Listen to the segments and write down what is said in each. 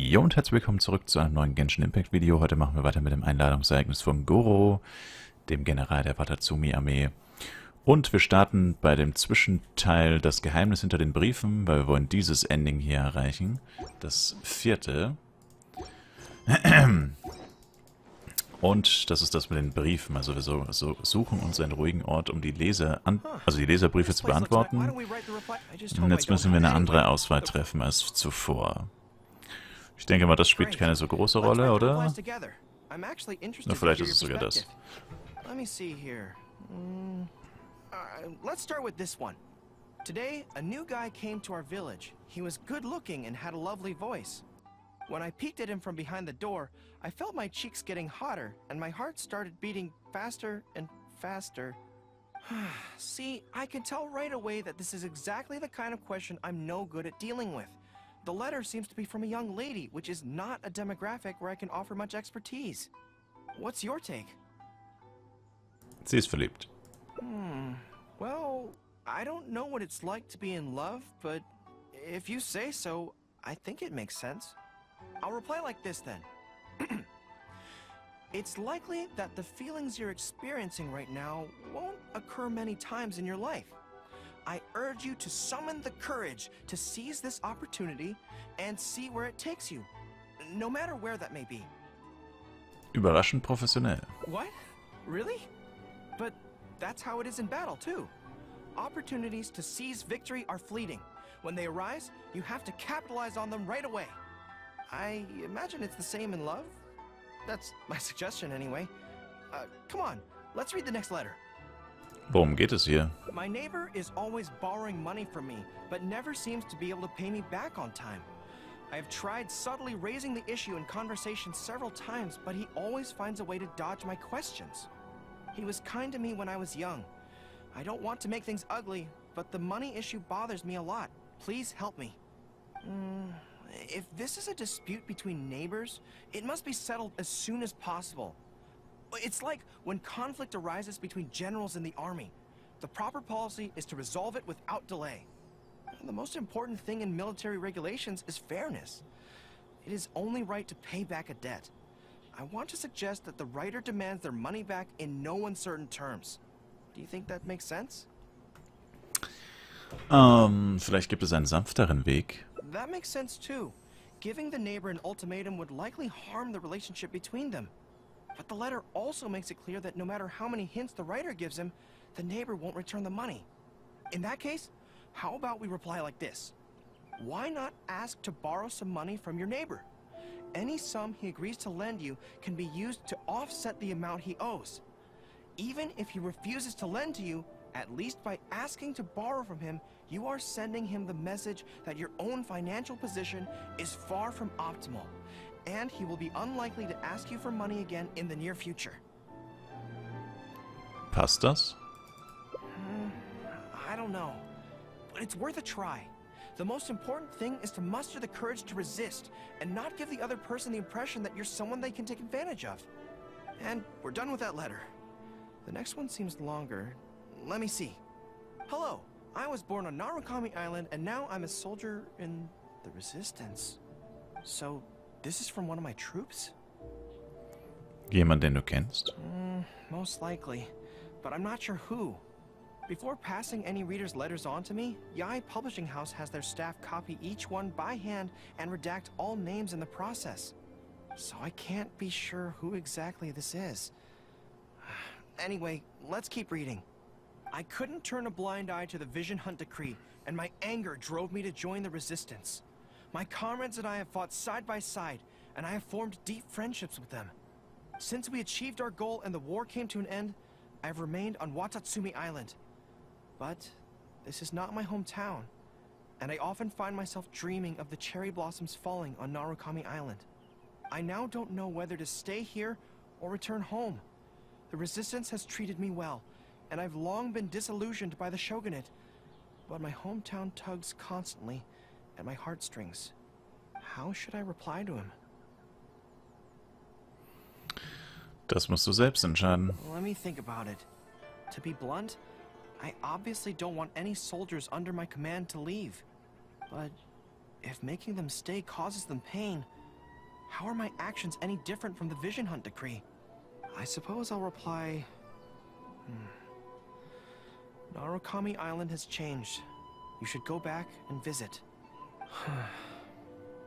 Jo und herzlich willkommen zurück zu einem neuen Genshin Impact Video. Heute machen wir weiter mit dem Einladungsereignis von Gorou, dem General der Watatsumi-Armee. Und wir starten bei dem Zwischenteil Das Geheimnis hinter den Briefen, weil wir wollen dieses Ending hier erreichen. Das 4. Und das ist das mit den Briefen. Also wir suchen uns einen ruhigen Ort, um die Leserbriefe zu beantworten. Und jetzt müssen wir eine andere Auswahl treffen als zuvor. Ich denke mal, das spielt keine so große Rolle, oder? Na, vielleicht ist es sogar das. Let's start with this one. Today, a new guy came to our village. He was good-looking and had a lovely voice. When I peeked at him from behind the door, I felt my cheeks getting hotter, and my heart started beating faster and faster. See, I can tell right away that this is exactly the kind of question I'm no good at dealing with. The letter seems to be from a young lady, which is not a demographic where I can offer much expertise. What's your take? Sie ist verliebt. Well, I don't know what it's like to be in love, but if you say so, I think it makes sense. I'll reply like this then. It's likely that the feelings you're experiencing right now won't occur many times in your life. I urge you to summon the courage to seize this opportunity and see where it takes you, no matter where that may be. Überraschend professionell. What? Really? But that's how it is in battle, too. Opportunities to seize victory are fleeting. When they arise, you have to capitalize on them right away. I imagine it's the same in love. That's my suggestion, anyway. Come on, let's read the next letter. Worum geht es hier? My neighbor is always borrowing money from me, but never seems to be able to pay me back on time. I have tried subtly raising the issue in conversation several times, but he always finds a way to dodge my questions. He was kind to me when I was young. I don't want to make things ugly, but the money issue bothers me a lot. Please help me. If this is a dispute between neighbors, it must be settled as soon as possible. It's like when conflict arises between generals in the army. The proper policy is to resolve it without delay. The most important thing in military regulations is fairness. It is only right to pay back a debt. I want to suggest that the writer demands their money back in no uncertain terms. Do you think that makes sense? Vielleicht gibt es einen sanfteren Weg. That makes sense too. Giving the neighbor an ultimatum would likely harm the relationship between them. But the letter also makes it clear that no matter how many hints the writer gives him, the neighbor won't return the money. In that case, how about we reply like this? Why not ask to borrow some money from your neighbor? Any sum he agrees to lend you can be used to offset the amount he owes. Even if he refuses to lend to you, at least by asking to borrow from him, you are sending him the message that your own financial position is far from optimal, and he will be unlikely to ask you for money again in the near future. Passt das? I don't know, but it's worth a try. The most important thing is to muster the courage to resist and not give the other person the impression that you're someone they can take advantage of. And we're done with that letter. The next one seems longer. Let me see. Hello, I was born on Narukami Island and now I'm a soldier in the Resistance. So, this is from one of my troops? Jemand, den du kennst? Most likely, but I'm not sure who. Before passing any reader's letters on to me, Yai Publishing House has their staff copy each one by hand and redact all names in the process. So I can't be sure who exactly this is. Anyway, let's keep reading. I couldn't turn a blind eye to the Vision Hunt Decree, and my anger drove me to join the Resistance. My comrades and I have fought side by side, and I have formed deep friendships with them. Since we achieved our goal and the war came to an end, I have remained on Watatsumi Island. But this is not my hometown, and I often find myself dreaming of the cherry blossoms falling on Narukami Island. I now don't know whether to stay here or return home. The Resistance has treated me well, and I've long been disillusioned by the shogunate, but my hometown tugs constantly at my heartstrings. How should I reply to him? Das musst du selbst entscheiden. Let me think about it. To be blunt, I obviously don't want any soldiers under my command to leave. But if making them stay causes them pain, How are my actions any different from the Vision Hunt decree? I suppose I'll reply... Narukami Island has changed. You should go back and visit.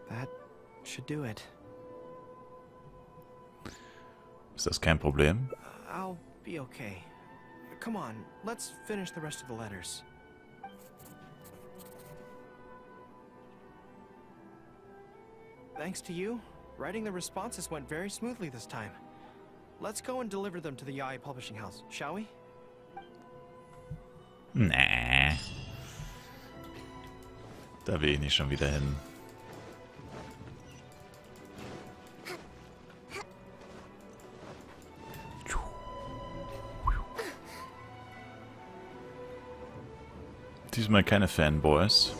That should do it. Ist das kein Problem? I'll be okay. Come on, let's finish the rest of the letters. Thanks to you, writing the responses went very smoothly this time. Let's go and deliver them to the Yai Publishing House, shall we? Nee. Da will ich nicht schon wieder hin. Diesmal keine Fanboys.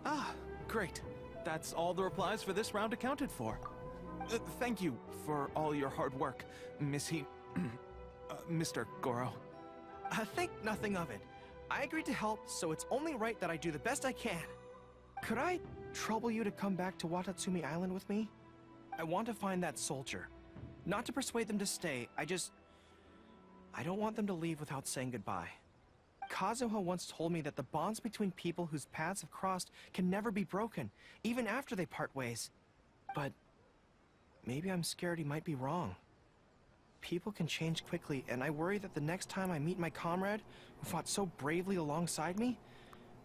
Ah, great. That's all the replies for this round accounted for. Thank you for all your hard work, Mr. Gorou. Think nothing of it. I agreed to help, so it's only right that I do the best I can. Could I trouble you to come back to Watatsumi Island with me? I want to find that soldier. Not to persuade them to stay, I don't want them to leave without saying goodbye. Kazuha once told me that the bonds between people whose paths have crossed can never be broken, even after they part ways. But maybe I'm scared he might be wrong. People can change quickly, and I worry that the next time I meet my comrade, who fought so bravely alongside me,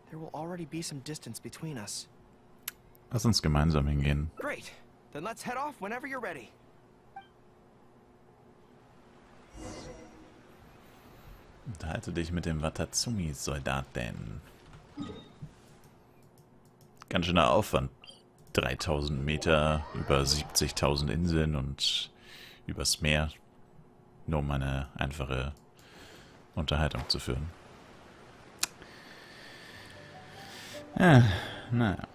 there will already be some distance between us. Lass uns gemeinsam hingehen. Great. Then let's head off whenever you're ready. Unterhalte dich mit dem Watatsumi-Soldaten. Ganz schöner Aufwand. 3000 Meter, über 70.000 Inseln und übers Meer. Nur um eine einfache Unterhaltung zu führen. Naja.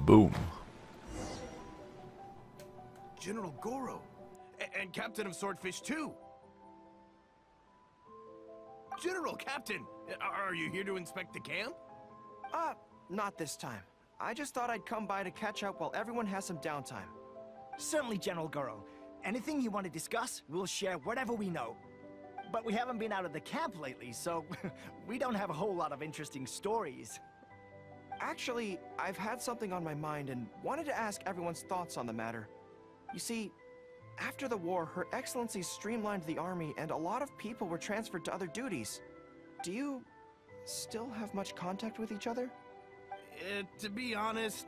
Boom. General Gorou, and Captain of Swordfish too. General, Captain, are you here to inspect the camp? Not this time. I just thought I'd come by to catch up while everyone has some downtime. Certainly, General Gorou. Anything you want to discuss, we'll share whatever we know. But we haven't been out of the camp lately, so we don't have a whole lot of interesting stories. Actually, I've had something on my mind and wanted to ask everyone's thoughts on the matter. You see, after the war, Her Excellency streamlined the army and a lot of people were transferred to other duties. Do you still have much contact with each other? To be honest,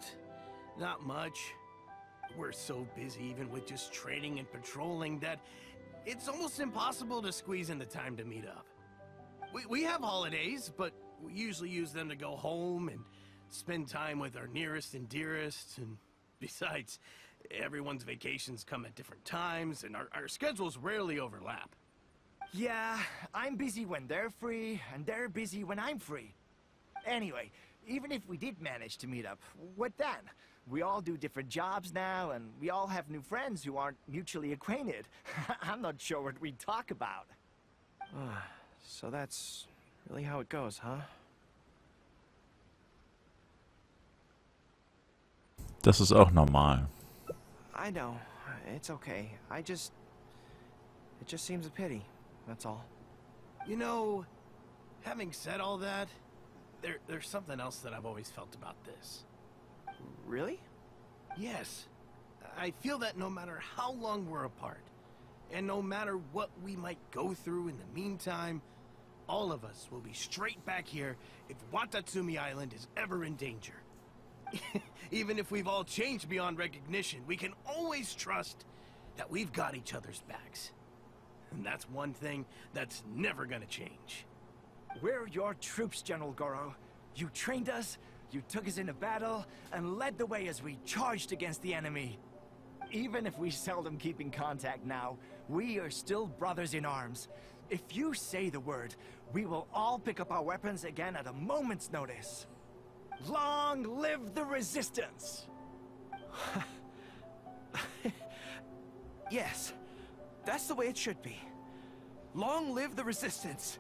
not much. We're so busy even with just training and patrolling that it's almost impossible to squeeze in the time to meet up. We have holidays, but we usually use them to go home and spend time with our nearest and dearest, and besides, everyone's vacations come at different times, and our schedules rarely overlap. Yeah, I'm busy when they're free, and they're busy when I'm free. Anyway, even if we did manage to meet up, what then? We all do different jobs now, and we all have new friends who aren't mutually acquainted. I'm not sure what we'd talk about. So that's really how it goes, huh? Das ist auch normal. I know. It's okay. It just seems a pity. That's all. You know, having said all that, there's something else that I've always felt about this. Really? Yes. I feel that no matter how long we're apart, and no matter what we might go through in the meantime, all of us will be straight back here if Watatsumi Island is ever in danger. Even if we've all changed beyond recognition, we can always trust that we've got each other's backs. And that's one thing that's never gonna change. We're your troops, General Gorou. You trained us, you took us into battle, and led the way as we charged against the enemy. Even if we seldom keep in contact now, we are still brothers in arms. If you say the word, we will all pick up our weapons again at a moment's notice. Long live the resistance! Yes, that's the way it should be. Long live the resistance.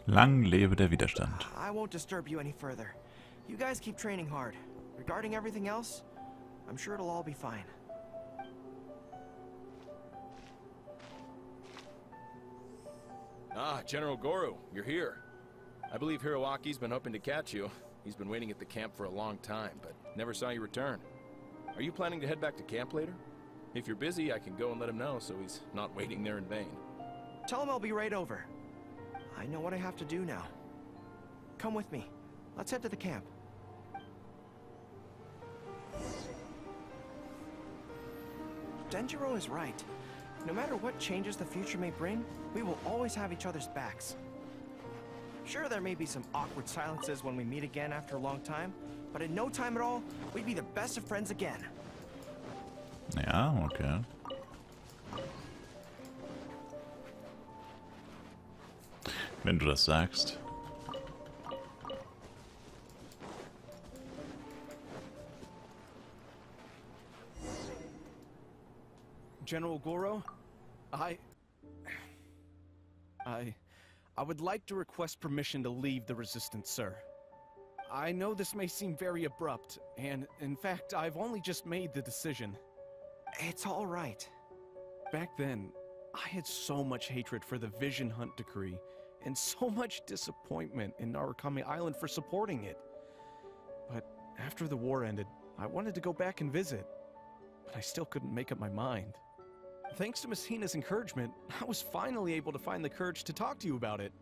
Lang lebe der Widerstand. I won't disturb you any further. You guys keep training hard. Regarding everything else, I'm sure it'll all be fine. Ah, General Gorou, you're here. I believe Hiroaki's been hoping to catch you. He's been waiting at the camp for a long time, but never saw you return. Are you planning to head back to camp later? If you're busy, I can go and let him know so he's not waiting there in vain. Tell him I'll be right over. I know what I have to do now. Come with me. Let's head to the camp. Denjiro is right. No matter what changes the future may bring, we will always have each other's backs. Sure, there may be some awkward silences when we meet again after a long time, but in no time at all, we'd be the best of friends again. Ja, okay. Wenn du das sagst. General Gorou, I would like to request permission to leave the Resistance, sir. I know this may seem very abrupt, and in fact, I've only just made the decision. It's all right. Back then, I had so much hatred for the Vision Hunt decree, and so much disappointment in Narukami Island for supporting it. But after the war ended, I wanted to go back and visit, but I still couldn't make up my mind. Thanks to Miss Hina's encouragement, I was finally able to find the courage to talk to you about it.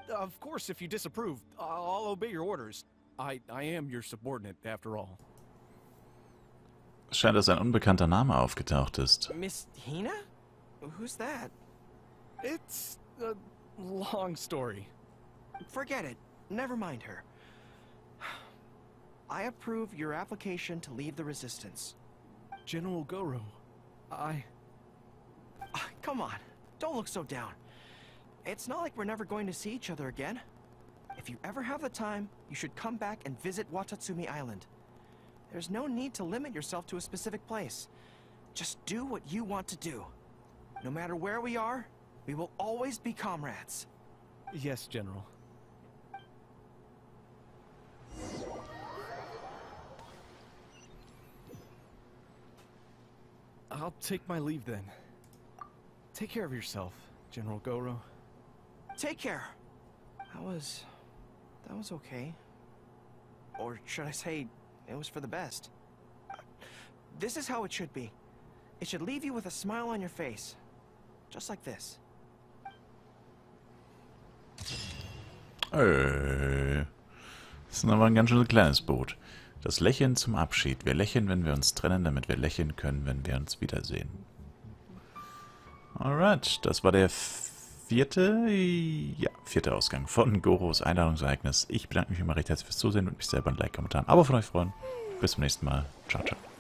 Of course, if you disapprove, I'll obey your orders. I am your subordinate, after all. Es scheint, dass ein unbekannter Name aufgetaucht ist. Miss Hina? Who's that? It's a long story. Forget it. Never mind her. I approve your application to leave the Resistance. General Gorou, Come on. Don't look so down. It's not like we're never going to see each other again. If you ever have the time, you should come back and visit Watatsumi Island. There's no need to limit yourself to a specific place. Just do what you want to do. No matter where we are, we will always be comrades. Yes, General. I'll take my leave then. Take care of yourself, General Gorou. Take care. That was okay. Or should I say, it was for the best. This is how it should be. It should leave you with a smile on your face. Just like this. Das ist aber ein ganz schön kleines Boot. Das Lächeln zum Abschied. Wir lächeln, wenn wir uns trennen, damit wir lächeln können, wenn wir uns wiedersehen. Alright, das war der vierte Ausgang von Gorous Einladungsereignis. Ich bedanke mich immer recht herzlich fürs Zusehen und mich selber ein Like, Kommentar, ein Abo von euch freuen. Bis zum nächsten Mal. Ciao, ciao.